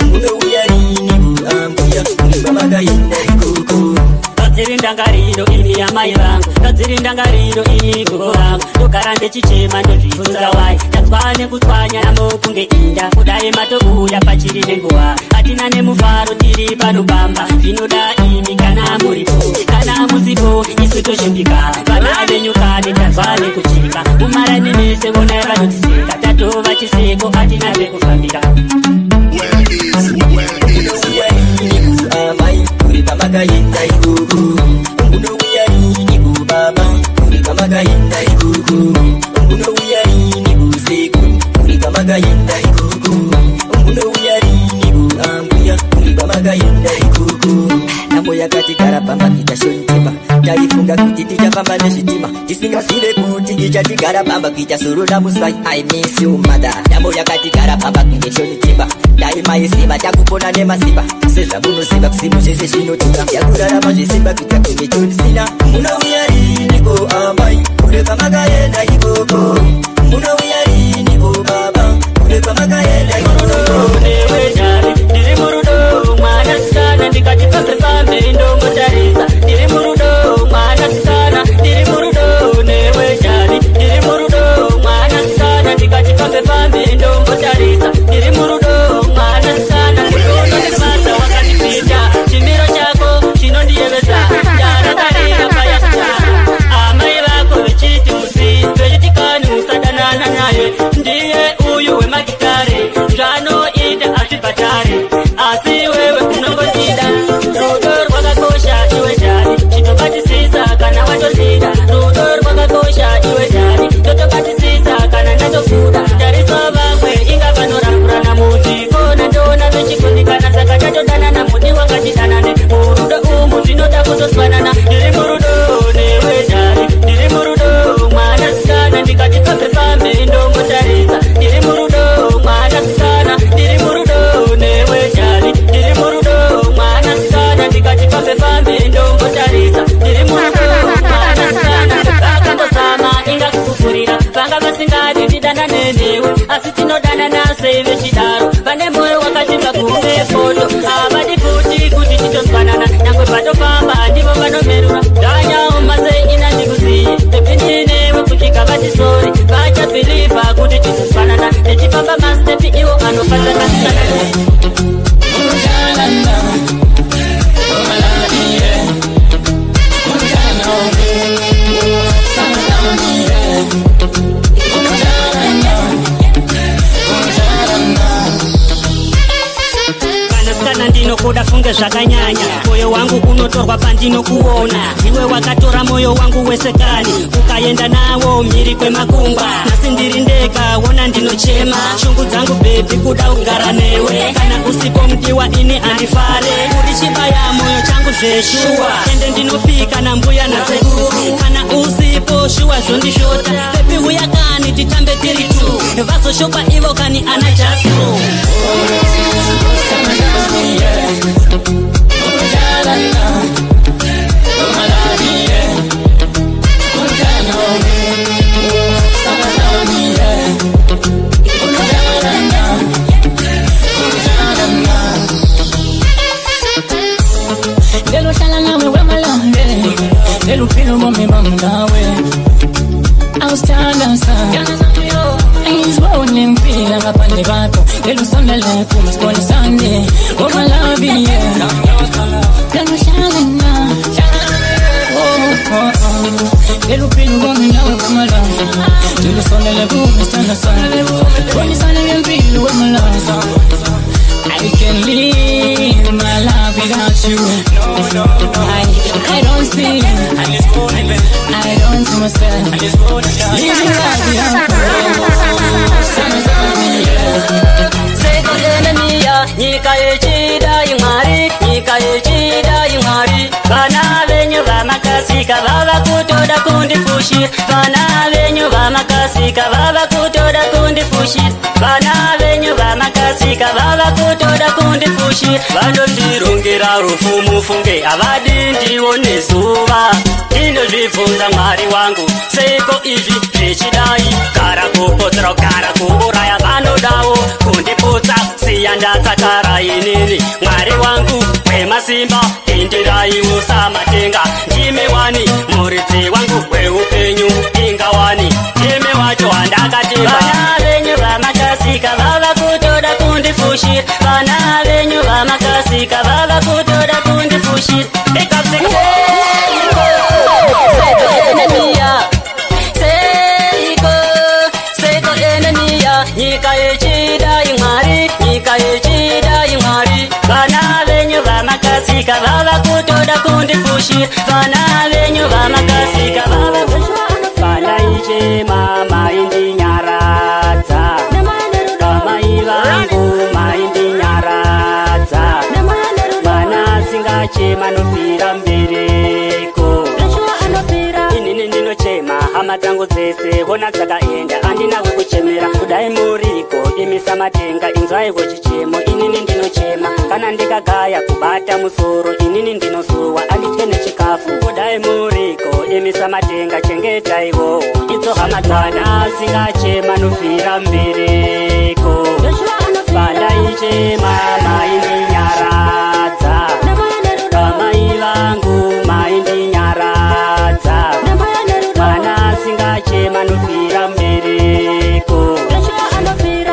munouyarini kuambuya kuri kamakaenda ikuku. Tadziri ndangariro ini yamai vangu, tadziri ndangariro ini gogo vangu, ndogara ndechichema ndozvibvunza wai. Tanzwa nekutswanya namokunge inda, kudai matobuya pachiri nenguva. Hatina nemufaro tiri panobamba, zvinoda imi kana muripo. Kana musipo isu toshimbika, vana venyukani tanzwa nekuchika. Mumarani mese vonai vanotiseka, tatova chiseko hatina pekufambika. Kamakaenda ikuku, munouyarini kubaba kuri kamakaenda ikuku, munouyarini kuseku kuri kamakaenda ikuku, munouyarini kuambuya kuri kamakaenda ikuku. Nambo yakatigara pamba kitashontipa, taifunga kuti tichafamba nezvitima, tisingazive kuti ichatigara pamba kichasuruna musai. I miss you mother. Nambo yakatigara pamba kingeshonitimba, daimaisiva takupona nemasimba. Sezvamunoziva kusimu zvese zvinotura, yakurarama zvesimba kuita kunge chonisina. Munouyarini kuamai kure kamakaenda ikoko, munouyarini kubaba kure kamakaenda ikoko. Newe jari ndiri murudo mwanasikana, ndikati fambe fambe ndongotarisa. Ndiri murudo mwanasikana, ndiri murudo. Newe jari ndiri murudo mwanasikana, ndikati fambe fambe ndongotarisa. Ndiri murudo mwanasikana, ndinononimasa wakandipita. Chimiro chako chinondiyevesa, yarakarira paya kutana. Amai vako vechiti musi vechitikani usadanana naye, ndiye uyu wemakitare. Zvanoita hazvibhatare, asi wewe unongondida. Rudo rwakakosha iwe jari, chitobatisisa kana watozida. Rudo rwakakosha iwe jari, totobatisisa kana ndatokuda. Tariso vamwe inga vanoramburana mutiko, nandoona vechikundikana, saka tatodanana muti wakatidanane. Murudo umu zvinoda kutoswanana. Ndiri murudo newe jari, ndiri murudo mwanasikana, ndikati fambe fambe ndongotarisa. Ndiri murudo mwanasikana, ndiri murudo newe jari, ndiri murudo mwanasikana, ndikati fambe fambe ndongotarisa. Ndiri murudo mwanasikana, vakandozama inga kukufurira, vanga vasingadi ndidanane newe, asi tinodanana sei vechidaro. Vane moyo wakachimba kunge foto, havadi futi kuti titoswanana. Nyangwe patofamba ndivo vanomerura, ganyawo masei ina ndikuziye. Tepindinewe kusvika vatisori, vachapiliva kuti titoswanana. Techifamba mastepi iwo anofadza kasikanane. Vanasikana ndinokuda funge zvakanyanya, moyo wangu unotorwa pandinokuona. Iwe wakatora moyo wangu wesekani ukaenda nawo mhiri kwemakungwa. Nasi ndiri ndega wona ndinochema shungu dzangu bebi kuda kugara newe. Kana usipomdiwa ini andifare uri chibaya moyo changu zveshuwa. Ende ndinopika nambuya nasekuru kana usipo shuwa zvondishota. Bebi uya kani titambe tiri tu vazoshopa ivo kani ana jasu. I can live my life without you. No. I don't see. I don't see myself living life without you. Say the enemy, Nika Echida Yumari, Nika Echida Yumari. Vana venyu vamakasika vava kutoda kundi fushi. Vana venyu vamakasika vava kutoda kundi fushi. Vana venyu vamakasika vava kutoda kundi fushi. Vanondirongera rufu mufunge avadi ndione zuva. Ndinozvibvunza Mwari wangu seiko izvi zvichidai. Kara kupotsera kara kuuraya vanodawo kundiputsa siya ndatsakara inini. Mwari wangu wemasimba indiraiwo samatenga. Ndime wani muridzi wangu weupenyu ingawani. Ndime wacho handakativa. Vana venyu vamakasika vava kutoda kundifushira. Vana venyu vamakasika vava kutoda kundifushira. Nyika yechida imwari, nyika yechida imwari. Vana venyu vamakasika vava kutoda kundifushira. Vana venyu vamakasika vava kutoda. Vana iche mama indinyaradza. Kamai vangu maindinyaradza. Vana singachema nofira mbereko. Inini ndinochema hama dzangu dzese hona dzakaenda andina kukuchemera. Kudai muriko imisa matenga inzwaiwo chichemo. Inini ndinochema kana ndikagaya kubata musoro. Inini ndinosuwa anditye nechikafu. Kudai muriko imisa matenga chengetaiwo idzo hama dzana singachema nofira mbereko. Vana ichema maindinyaradza. Kamai vangu maindinyaradza. Vana singachema nofira mbereko.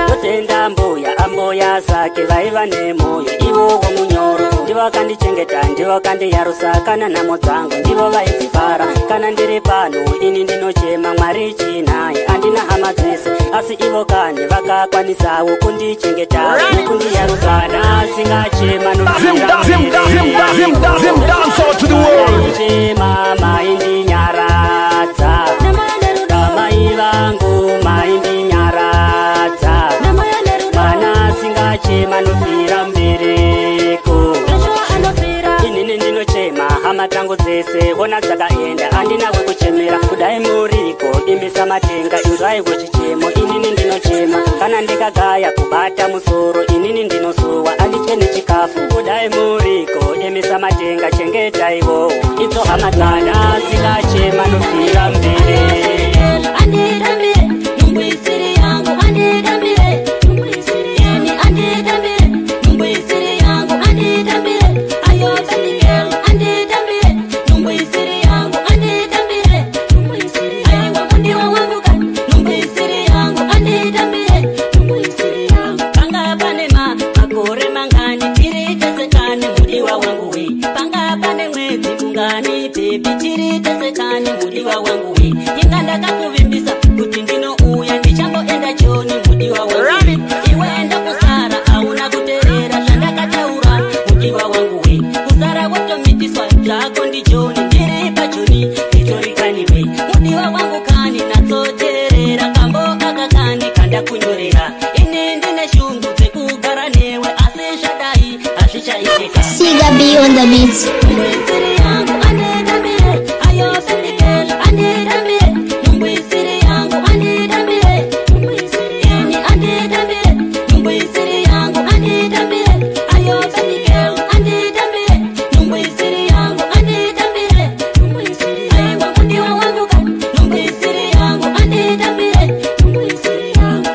Totenda mbuya amboya zake vaiva nemoyo ivowo munyoro. Ndivo vakandichengeta ndivo vakandiyarusa kana nhamo dzangu ndivo vaidzifara. Kana ndiri pano ini ndinochema Mwari chinaye andina hama dzese asi ivo kani vakakwanisawo kundichengeta nekundiyarusa. Vana singachema nofira mbereko. Maindinyaradza. Kamai vangu maindinyaradza. Vana singachema nofira mbereko. Inini ndinochema hama dzangu dzese hona dzakaenda andina wekuchemera. Kudai muriko imisa matenga inzwaiwo chichemo. Inini ndinochema kana ndikagaya kubata musoro. Inini ndinosuwa anditye nechikafu. Kudai muriko imisa matenga chengetaiwo idzo hama dzana singachema nofira mbereko. Iwe enda kusara auna kuterera zhandakataura mudiwa wangu we. Kusara zvako ndichoni ndiri pachoni itorikaniwe mudiwa wangu kani natsoterera kambo kakakani kanda kunyorera ini ndine shungu dzekugara newe asi zvadai hazvichaitika Siga B on the beat. Numbwisiri yangu andidambire ayo sendikele andidambire numbwisiri yangu andidambire ini andidambire numbwisiri yangu andidambire ayo sendikele andidambire numbwisiri yangu andidambire aiwa mudiwa wangu ka numbwisiri yangu andidambire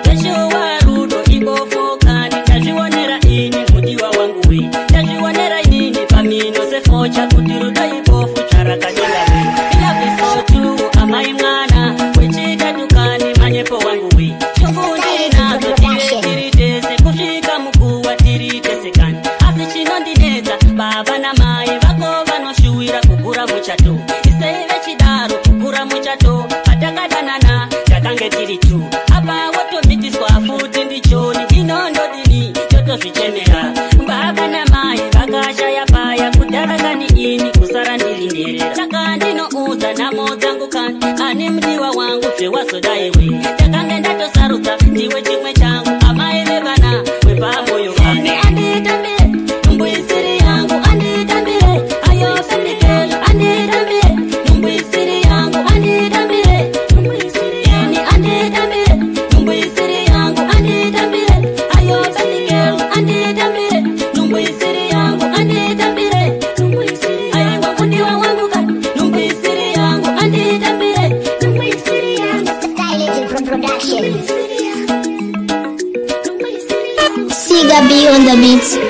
teshuwa rudo ibofokani ndazvionera ini mudiwa wangu we ndazvionera inini pamino sefocha kuti rudo ibofu charakanyongawe ilavisotu amai mwana wechitatukani manyepo wangu we shungundiri nazo tiri tese kusvika muguwa tiri tesekani asi chinondinetsa baba namai vako vanoshuwira kugura muchato isei vechidaro kugura muchato patakadanana takange tiri tu apa wotomitiswa futi ndichoni inondodini totozvichemera baba namai vakashaya paya kudarakani ini kusara ndiri nderera saka ndinoudza nhamo dzangu kani ani mudiwa wangu zvewazodaiwe takange ndatosarudza ndiwe chimwe changu amai vevana wepamoyo vane anditambire numbwisiri yangu anditambire ayo sendikele anditambire numbwisiri yangu anditambire ini anditambire numbwisiri yangu anditambire ayo sendikele anditambire numbwisiri yangu anditambire aiwa mudiwa wangu ka numbwisiri yangu anditambire Siga B on the beat.